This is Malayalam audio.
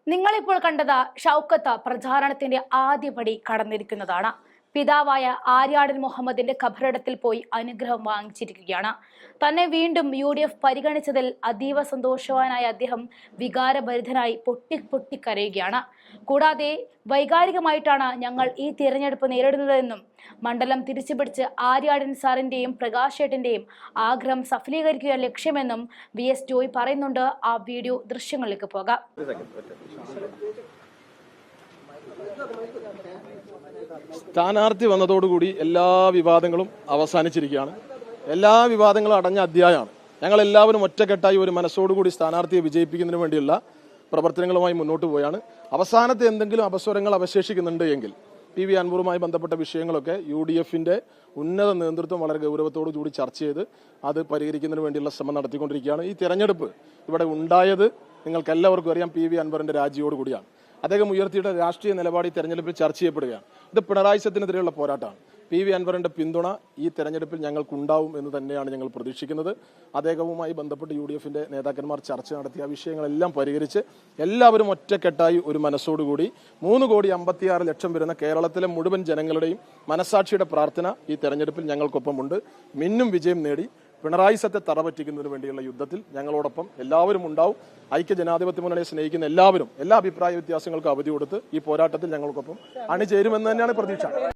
നിങ്ങളിപ്പോൾ കണ്ടത് ഷൗക്കത്ത് പ്രചാരണത്തിന്റെ ആദ്യപടി കടന്നിരിക്കുന്നതാണ്. പിതാവായ ആര്യാടൻ മുഹമ്മദിന്റെ ഖബറിടത്തിൽ പോയി അനുഗ്രഹം വാങ്ങിച്ചിരിക്കുകയാണ്. തന്നെ വീണ്ടും UDF പരിഗണിച്ചതിൽ അതീവ സന്തോഷവാനായ അദ്ദേഹം വികാരഭരിതനായി പൊട്ടിക്കരയുകയാണ്. കൂടാതെ വൈകാരികമായിട്ടാണ് ഞങ്ങൾ ഈ തിരഞ്ഞെടുപ്പ് നേരിടുന്നതെന്നും മണ്ഡലം തിരിച്ചുപിടിച്ച് ആര്യാടൻ സാറിന്റെയും പ്രകാശേട്ടന്റെയും ആഗ്രഹം സഫലീകരിക്കുക ലക്ഷ്യമെന്നും VS ജോയ് പറയുന്നുണ്ട്. ആ വീഡിയോ ദൃശ്യങ്ങളിലേക്ക് പോകാം. സ്ഥാനാർത്ഥി വന്നതോടുകൂടി എല്ലാ വിവാദങ്ങളും അവസാനിച്ചിരിക്കുകയാണ്. എല്ലാ വിവാദങ്ങളും അടഞ്ഞ അധ്യായമാണ്. ഞങ്ങൾ എല്ലാവരും ഒറ്റക്കെട്ടായി ഒരു മനസ്സോടുകൂടി സ്ഥാനാർത്ഥിയെ വിജയിപ്പിക്കുന്നതിന് വേണ്ടിയുള്ള പ്രവർത്തനങ്ങളുമായി മുന്നോട്ട് പോയാണ്. അവസാനത്തെ എന്തെങ്കിലും അപസ്വരങ്ങൾ അവശേഷിക്കുന്നുണ്ട് എങ്കിൽ PV അൻവറുമായി ബന്ധപ്പെട്ട വിഷയങ്ങളൊക്കെ UDFന്റെ ഉന്നത നേതൃത്വം വളരെ ഗൗരവത്തോടു കൂടി ചർച്ച ചെയ്ത് അത് പരിഹരിക്കുന്നതിന് വേണ്ടിയുള്ള ശ്രമം നടത്തിക്കൊണ്ടിരിക്കുകയാണ്. ഈ തെരഞ്ഞെടുപ്പ് ഇവിടെ ഉണ്ടായത് നിങ്ങൾക്കെല്ലാവർക്കും അറിയാം, PV അൻവറിന്റെ രാജിയോടുകൂടിയാണ്. അദ്ദേഹം ഉയർത്തിയിട്ട് രാഷ്ട്രീയ നിലപാട് ഈ തെരഞ്ഞെടുപ്പിൽ ചർച്ച ചെയ്യപ്പെടുകയാണ്. ഇത് പിണറായി സത്തിനെതിരെയുള്ള പോരാട്ടമാണ്. PV അൻവറിന്റെ പിന്തുണ ഈ തെരഞ്ഞെടുപ്പിൽ ഞങ്ങൾക്കുണ്ടാവും എന്ന് തന്നെയാണ് ഞങ്ങൾ പ്രതീക്ഷിക്കുന്നത്. അദ്ദേഹവുമായി ബന്ധപ്പെട്ട് UDFന്റെ നേതാക്കന്മാർ ചർച്ച നടത്തി ആ വിഷയങ്ങളെല്ലാം പരിഹരിച്ച് എല്ലാവരും ഒറ്റക്കെട്ടായി ഒരു മനസ്സോടുകൂടി 3,56,00,000 വരുന്ന കേരളത്തിലെ മുഴുവൻ ജനങ്ങളുടെയും മനസാക്ഷിയുടെ പ്രാർത്ഥന ഈ തെരഞ്ഞെടുപ്പിൽ ഞങ്ങൾക്കൊപ്പമുണ്ട്. മിന്നും വിജയം നേടി പിണറായി സത്തെ തറപറ്റിക്കുന്നതിന് വേണ്ടിയുള്ള യുദ്ധത്തിൽ ഞങ്ങളോടൊപ്പം എല്ലാവരും ഉണ്ടാവും. ഐക്യ ജനാധിപത്യ മുന്നണിയെ സ്നേഹിക്കുന്ന എല്ലാവരും എല്ലാ അഭിപ്രായ വ്യത്യാസങ്ങൾക്കും അവധി കൊടുത്ത് ഈ പോരാട്ടത്തിൽ ഞങ്ങൾക്കൊപ്പം അണിചേരുമെന്ന് തന്നെയാണ് പ്രതീക്ഷ.